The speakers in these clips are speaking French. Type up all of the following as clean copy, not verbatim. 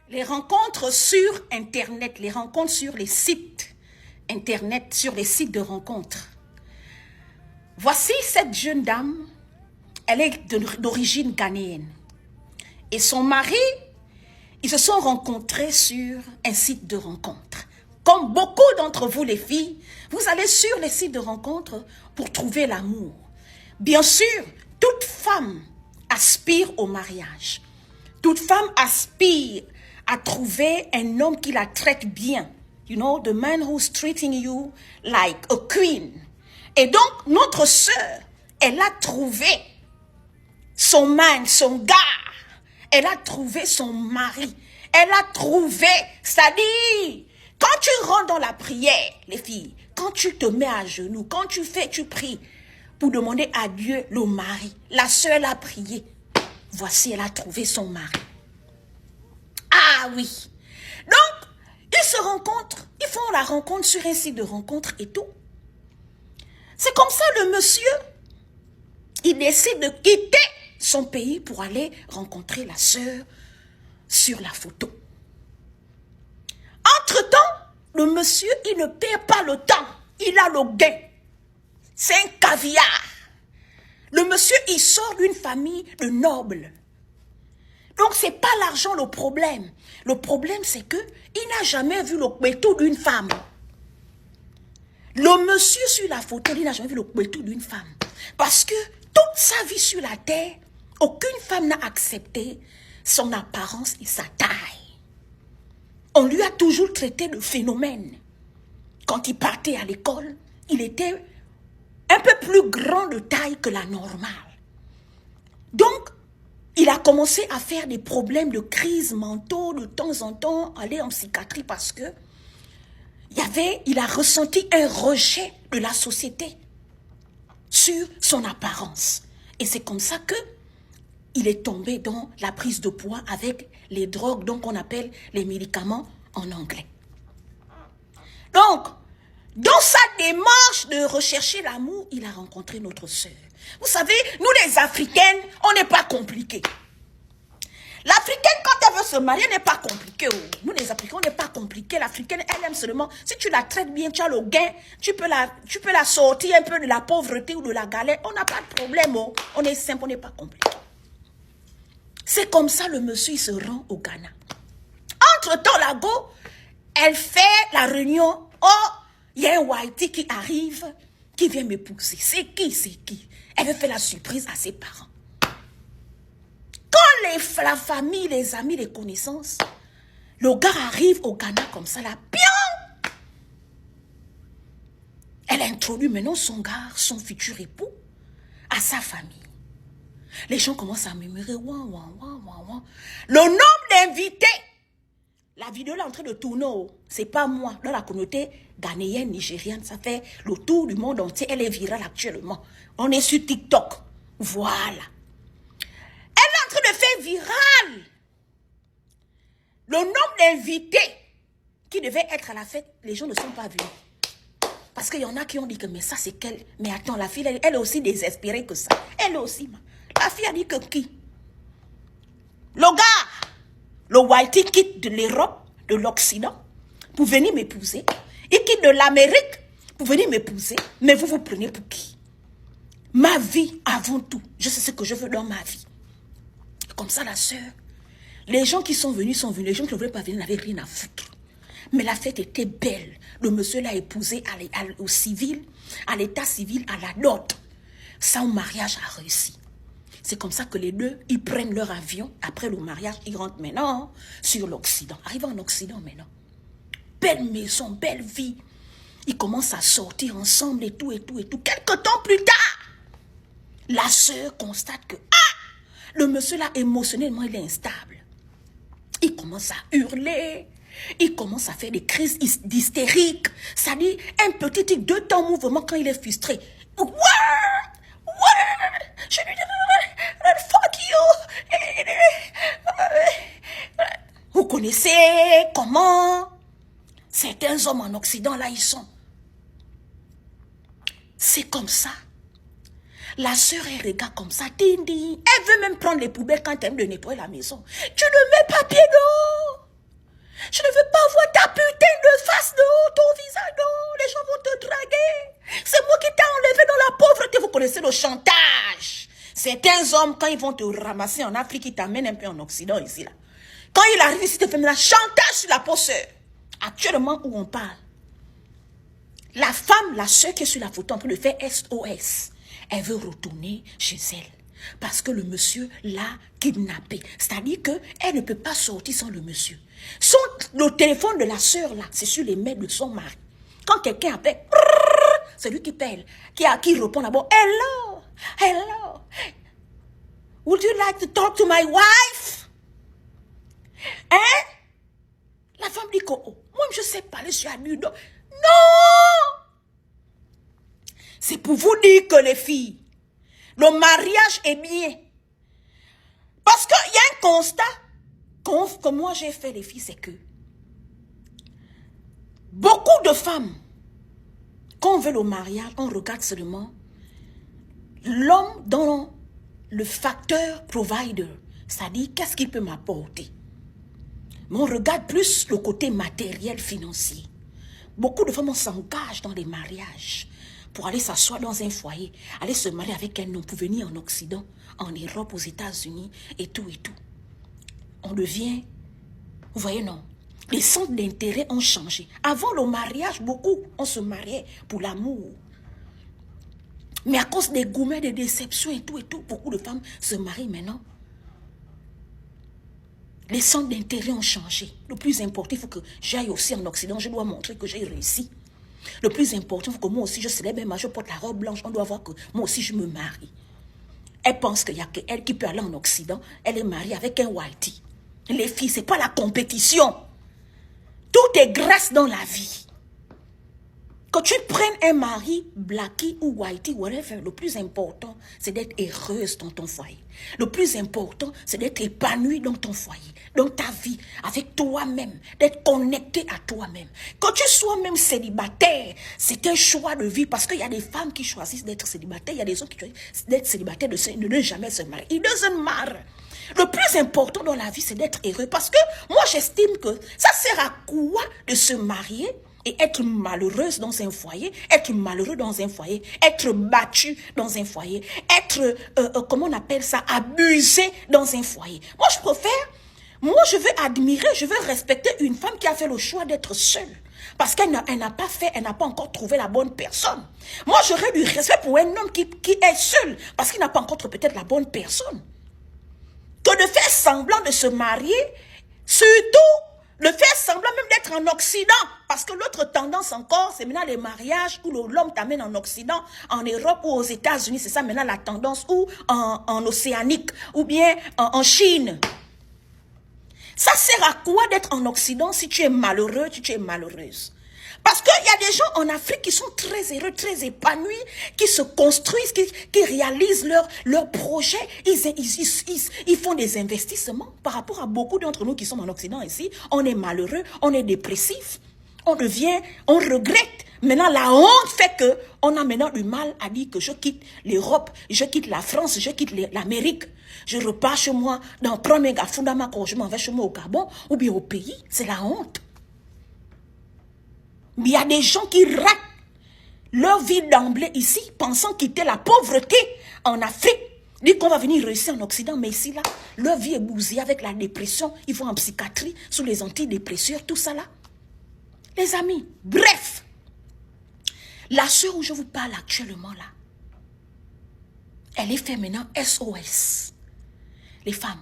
Les rencontres sur Internet, les rencontres sur les sites Internet, sur les sites de rencontres. Voici cette jeune dame, elle est d'origine ghanéenne. Et son mari, ils se sont rencontrés sur un site de rencontre. Comme beaucoup d'entre vous les filles, vous allez sur les sites de rencontre pour trouver l'amour. Bien sûr, toute femme aspire au mariage. Toute femme aspire à trouver un homme qui la traite bien. You know, the man who's treating you like a queen. Et donc, notre sœur, elle a trouvé son man, son gars. Elle a trouvé son mari. Elle a trouvé, c'est-à-dire, quand tu rentres dans la prière, les filles, quand tu te mets à genoux, quand tu pries pour demander à Dieu le mari, la sœur a prié. Voici, elle a trouvé son mari. Ah oui. Donc, ils se rencontrent, ils font la rencontre sur un site de rencontre et tout. C'est comme ça le monsieur, il décide de quitter son pays pour aller rencontrer la sœur sur la photo. Entre-temps, le monsieur, il ne perd pas le temps. Il a le gain. C'est un caviar. Le monsieur, il sort d'une famille de nobles. Donc, ce n'est pas l'argent le problème. Le problème, c'est qu'il n'a jamais vu le pétou d'une femme. Le monsieur sur la photo, il n'a jamais vu le pétou d'une femme. Parce que toute sa vie sur la terre, aucune femme n'a accepté son apparence et sa taille. On lui a toujours traité de phénomène. Quand il partait à l'école, il était un peu plus grand de taille que la normale. Donc, il a commencé à faire des problèmes de crise mentaux, de temps en temps, aller en psychiatrie parce que il a ressenti un rejet de la société sur son apparence. Et c'est comme ça que il est tombé dans la prise de poids avec les drogues, donc on appelle les médicaments en anglais. Donc, dans sa démarche de rechercher l'amour, il a rencontré notre sœur. Vous savez, nous les Africaines, on n'est pas compliqués. L'Africaine, quand elle veut se marier, n'est pas compliquée. Nous les Africains, on n'est pas compliqués. L'Africaine, elle aime seulement, si tu la traites bien, tu as le gain, tu peux la sortir un peu de la pauvreté ou de la galère. On n'a pas de problème. On est simple, on n'est pas compliqué. C'est comme ça le monsieur, il se rend au Ghana. Entre-temps, la go, elle fait la réunion. Oh, il y a un Whitey qui arrive, qui vient m'épouser. C'est qui? Elle veut faire la surprise à ses parents. Quand la famille, les amis, les connaissances, le gars arrive au Ghana comme ça, là, pion! Elle introduit maintenant son gars, son futur époux, à sa famille. Les gens commencent à murmurer, ouah. Le nombre d'invités, la vidéo là est en train de tourner, c'est pas moi, dans la communauté ghanéenne, nigérienne, ça fait le tour du monde entier, elle est virale actuellement. On est sur TikTok, voilà. Elle est en train de faire viral le nombre d'invités qui devaient être à la fête, les gens ne sont pas venus. Parce qu'il y en a qui ont dit que, mais ça c'est qu'elle, mais attends, la fille, elle est aussi désespérée que ça. Elle aussi, la fille a dit que qui? Le gars, le Whitey quitte de l'Europe, de l'Occident, pour venir m'épouser. Il quitte de l'Amérique pour venir m'épouser. Mais vous prenez pour qui? Ma vie avant tout. Je sais ce que je veux dans ma vie. Comme ça, la sœur, les gens qui sont venus. Les gens qui ne voulaient pas venir n'avaient rien à foutre. Mais la fête était belle. Le monsieur l'a épousé au civil, à l'état civil, à la dot. Son mariage a réussi. C'est comme ça que les deux, ils prennent leur avion. Après le mariage, ils rentrent maintenant sur l'Occident. Arrivent en Occident maintenant. Belle maison, belle vie. Ils commencent à sortir ensemble et tout. Quelque temps plus tard, la sœur constate que, le monsieur là, émotionnellement, il est instable. Il commence à hurler. Il commence à faire des crises d'hystérique. C'est-à-dire, un petit tic de temps mouvement quand il est frustré. Je lui dis, fuck you. Vous connaissez comment certains hommes en Occident, là, ils sont. C'est comme ça. La sœur, elle regarde comme ça. Elle veut même prendre les poubelles quand elle aime de nettoyer la maison. Tu ne mets pas pied d'eau. chantage. Certains hommes, quand ils vont te ramasser en Afrique, ils t'amènent un peu en Occident ici, là. Quand il arrive ici, te fait un chantage sur la peau sœur. Actuellement, où on parle, la femme, la sœur qui est sur la photo en train de faire SOS, elle veut retourner chez elle. Parce que le monsieur l'a kidnappée. C'est-à-dire qu'elle ne peut pas sortir sans le monsieur. Le téléphone de la sœur, là, c'est sur les mains de son mari. Quand quelqu'un appelle, c'est lui qui parle, qui répond d'abord, hello, hello, would you like to talk to my wife? Hein? La femme dit que, oh, moi je sais parler sur un nudo. Non! C'est pour vous dire que les filles, le mariage est bien. Parce qu'il y a un constat que moi j'ai fait les filles, c'est que beaucoup de femmes, quand on veut le mariage, on regarde seulement l'homme dans le facteur provider, c'est-à-dire qu'est-ce qu'il peut m'apporter. Mais on regarde plus le côté matériel, financier. Beaucoup de femmes s'engagent dans les mariages pour aller s'asseoir dans un foyer, aller se marier avec un homme pour venir en Occident, en Europe, aux États-Unis et tout et tout. On devient, vous voyez non, les centres d'intérêt ont changé. Avant le mariage, beaucoup, on se mariait pour l'amour. Mais à cause des gourmets, des déceptions et tout, beaucoup de femmes se marient maintenant. Les centres d'intérêt ont changé. Le plus important, il faut que j'aille aussi en Occident. Je dois montrer que j'ai réussi. Le plus important, il faut que moi aussi, je célèbre ma, je porte la robe blanche. On doit voir que moi aussi, je me marie. Elle pense qu'il n'y a qu'elle qui peut aller en Occident. Elle est mariée avec un whitey. Les filles, ce n'est pas la compétition. Tout est grâce dans la vie. Quand tu prennes un mari, blackie ou whitey, whatever, le plus important, c'est d'être heureuse dans ton foyer. Le plus important, c'est d'être épanouie dans ton foyer, dans ta vie, avec toi-même, d'être connecté à toi-même. Quand tu sois même célibataire, c'est un choix de vie parce qu'il y a des femmes qui choisissent d'être célibataires, il y a des autres qui choisissent d'être célibataires, de ne jamais se marier. It doesn't matter. Le plus important dans la vie, c'est d'être heureux parce que moi, j'estime que ça sert à quoi de se marier et être malheureuse dans un foyer, être malheureux dans un foyer, être battu dans un foyer, être, comment on appelle ça, abusé dans un foyer. Moi, je préfère, moi, je veux admirer, je veux respecter une femme qui a fait le choix d'être seule. Parce qu'elle n'a pas encore trouvé la bonne personne. Moi, j'aurais du respect pour un homme qui est seul, parce qu'il n'a pas encore trouvé peut-être la bonne personne. Que de faire semblant de se marier, surtout, le faire semblant même d'être en Occident. Parce que l'autre tendance encore, c'est maintenant les mariages où l'homme t'amène en Occident, en Europe ou aux États-Unis. C'est ça maintenant la tendance, ou en Océanique, ou bien en Chine. Ça sert à quoi d'être en Occident si tu es malheureux, si tu es malheureuse? Parce qu'il y a des gens en Afrique qui sont très heureux, très épanouis, qui se construisent, qui réalisent leurs projets. Ils font des investissements. Par rapport à beaucoup d'entre nous qui sommes en Occident ici, on est malheureux, on est dépressif, on regrette. Maintenant, la honte fait qu'on a maintenant du mal à dire que je quitte l'Europe, je quitte la France, je quitte l'Amérique. Je repars chez moi, dans premier fondament quand je m'en vais chez moi au Gabon, ou bien au pays. C'est la honte. Mais il y a des gens qui ratent leur vie d'emblée ici, pensant quitter la pauvreté en Afrique. Dit qu'on va venir réussir en Occident, mais ici, là, leur vie est bousillée avec la dépression. Ils vont en psychiatrie, sous les antidépresseurs, tout ça là. Les amis, bref. La sœur où je vous parle actuellement là, elle est fait maintenant SOS. Les femmes,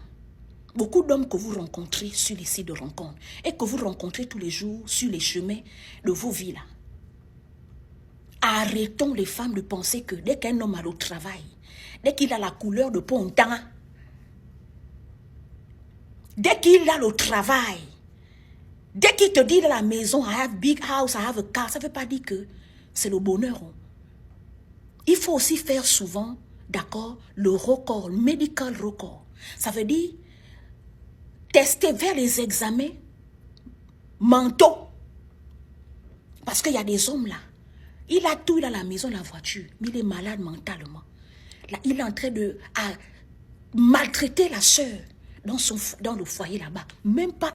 beaucoup d'hommes que vous rencontrez sur les sites de rencontres et que vous rencontrez tous les jours sur les chemins de vos vies là. Arrêtons les femmes de penser que dès qu'un homme a le travail, dès qu'il a la couleur de pontan, dès qu'il a le travail, dès qu'il te dit dans la maison, I have big house, I have a car, ça ne veut pas dire que c'est le bonheur. Il faut aussi faire souvent, d'accord, le record, le medical record. Ça veut dire tester vers les examens mentaux. Parce qu'il y a des hommes là, il a tout, il a la maison, la voiture, mais il est malade mentalement. Là, il est en train de maltraiter la sœur dans le foyer là-bas. Même pas